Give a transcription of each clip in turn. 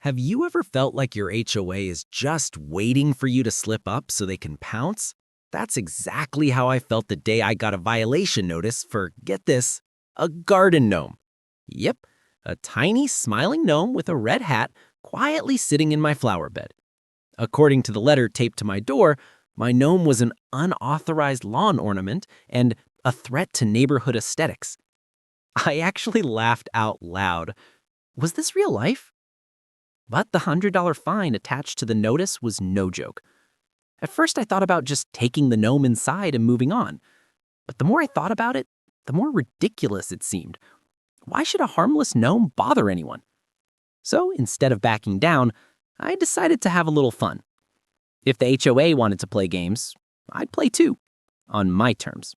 Have you ever felt like your HOA is just waiting for you to slip up so they can pounce? That's exactly how I felt the day I got a violation notice for, get this, a garden gnome. Yep, a tiny smiling gnome with a red hat quietly sitting in my flower bed. According to the letter taped to my door, my gnome was an unauthorized lawn ornament and a threat to neighborhood aesthetics. I actually laughed out loud. Was this real life? But the $100 fine attached to the notice was no joke. At first, I thought about just taking the gnome inside and moving on. But the more I thought about it, the more ridiculous it seemed. Why should a harmless gnome bother anyone? So instead of backing down, I decided to have a little fun. If the HOA wanted to play games, I'd play too, on my terms.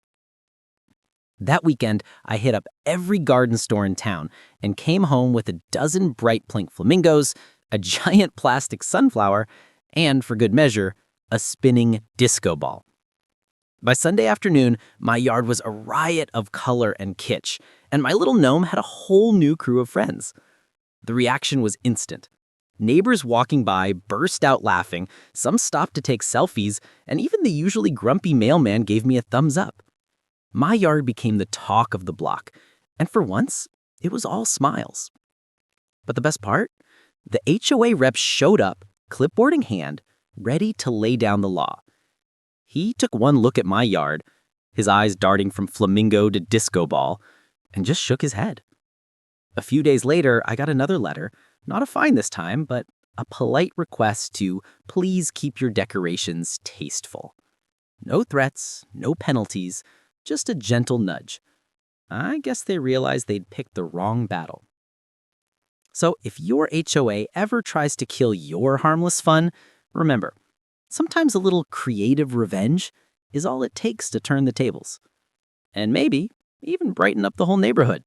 That weekend, I hit up every garden store in town and came home with a dozen bright pink flamingos, a giant plastic sunflower, and, for good measure, a spinning disco ball. By Sunday afternoon, my yard was a riot of color and kitsch, and my little gnome had a whole new crew of friends. The reaction was instant. Neighbors walking by burst out laughing, some stopped to take selfies, and even the usually grumpy mailman gave me a thumbs up. My yard became the talk of the block, and for once, it was all smiles. But the best part? The HOA rep showed up, clipboard in hand, ready to lay down the law. He took one look at my yard, his eyes darting from flamingo to disco ball, and just shook his head. A few days later, I got another letter, not a fine this time, but a polite request to please keep your decorations tasteful. No threats, no penalties, just a gentle nudge. I guess they realized they'd picked the wrong battle. So if your HOA ever tries to kill your harmless fun, remember, sometimes a little creative revenge is all it takes to turn the tables. And maybe even brighten up the whole neighborhood.